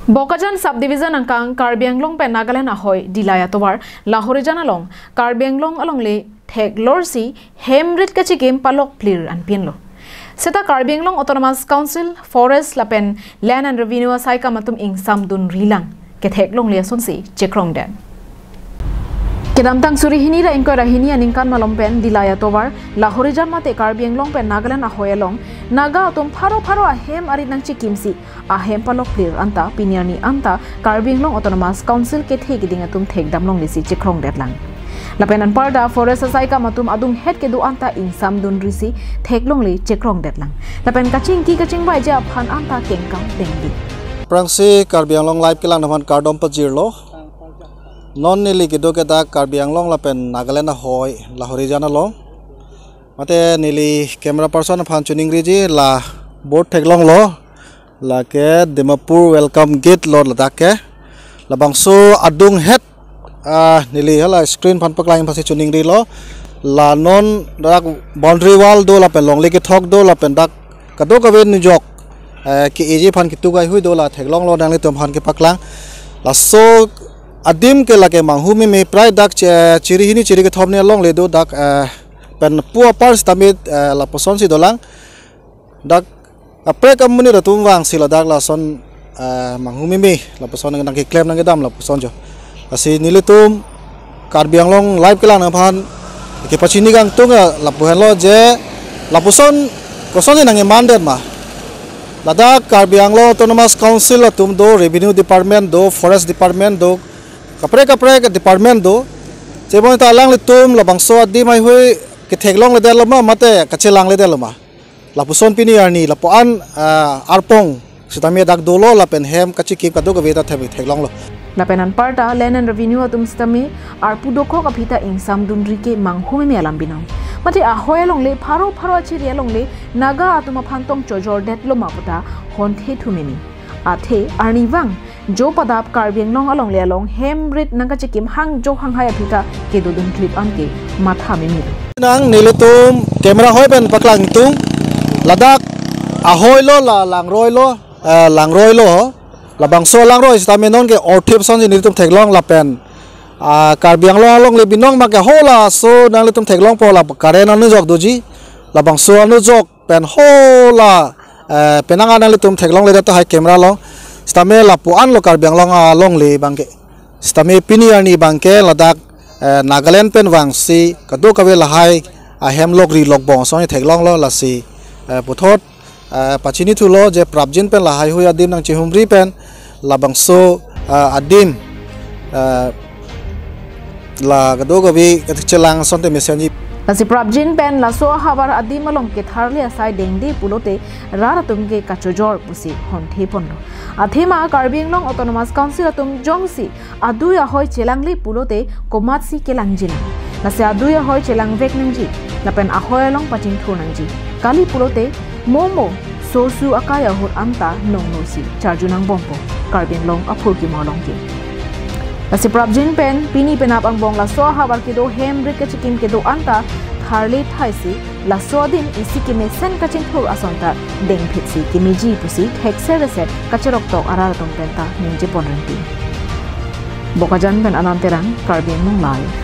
Bokajan subdivision angkang Karbi Anglong pen Nagaland ahoy dilaya towar Lahorijan along Karbi Anglong along le thek lorsi hemrit kachikim palok plir an pinlo. Seta Karbi Anglong Autonomous Council Forest lapen Land and Revenue Saika matum ing samdun rilang ke thek long le sonsi chekrong den. Kedamtang suri hini ra ingko rahini aningkan malompen dilaya towar Lahorijan mate Karbi Anglong pen Nagaland ahoy along Naga atom pharo ahem arit nang chikimsi ahem palok plir anta piniani anta Karbi Anglong Autonomous Council ke thek ding atum thek damlong lisi chekrong detlang lapenan parda forest saika matum adung het ke du anta insam dun risi theklong li chekrong detlang lapen kaching bai ja phan anta kengkam dengdi prangsi Karbi Anglong live kelang naman kardom pajirlo non nili ke do ke da Karbi Anglong lapen Nagaland ahoy Lahorijan along mate nili camera person phan tuning riji la board theklong lo la ke Dimapur welcome gate lo ladak ke la bangso adung het nili hala screen phan paklaing phasi tuning ri lo la non dak boundary wall do la pe long le ke thok do la pen dak kado ka ven jok ki eji phan ki tu gai hui do la theklong lo dang le tom phan ke paklang la so adim ke la ke manghu me prai dak chiri hini chiri ke thomne long le do dak pen pua pars tamit la poson si dolang dak apre kamuni ratum wang sila dak la son manghumi me la poson nang ki claim nang dam la poson jo asi nilitum Karbi Anglong live kelang na phan ke pachini gang tunga la puhen lo je la poson koson nang mandat ma lada Karbi Anglong Autonomous Council tum do Revenue Department do Forest Department do kapre department do jebon ta lang litum la bangso adi mai hui ke theklong le del ma mate kachelang le del ma la puson pini arni la poan arpong sitami dak dolo la pen hem kachi ki kadu ga veta thebi theklong lo la penan parta Land and Revenue atum stami arpu dokho ka phita insam dunri ke manghume me alam binam mate ahoy long le pharo achiri long le naga atuma phantong chojor det lo maputa hon the thumeni athe arni wang jo padap Karbi Anglong along le along hemrit nanga chikim hang jo hang haya phita ke dudun clip anke matha me mi nang nilutum camera hoy ben paklang tung ladak ahoy lo la langroi lo la bangso langroi stame non ke orthip son nilutum theklong la pen Karbi Anglong along le binong ma ke hola so nang litum theklong po la karen anu jok doji la bangso anu jok pen hola penanga nang litum theklong le ta hai camera lo stame la puan lo Karbi Anglong along le bangke stame piniani bangke ladak Nagaland pen wangsi kado kawe lahai ahem lok ri lok bong so ni theklong lo lasi puthot pachini thulo je prabjin pen lahai hui adim nang chihumri pen labangso adim la kado kawe chelang sonte mesenji Nasi prabjin pen laso habar adi malong ke tharli asai dengde pulote raratum ke kachojor pusi hon the pondo athema Karbi Anglong Autonomous Council atum jongsi adu ya hoy chelangli pulote komatsi ke langjin nasi adu ya hoy chelang vek nangji lapen ahoy long pachin thu nangji kali pulote momo sosu akaya hur anta nongnosi charjunang bompo Karbi Anglong aphur ki molong ki nasi prabjin pen pini penap ang bong laso habar kido hemrit ke chikim kido anta tharli thaisi laso din isi ki mesen kachin thur asonta deng phitsi kimiji pusi hexer reset kacharok tok arar tom penta ninje ponrenti bokajan ben ananterang Karbi Anglong live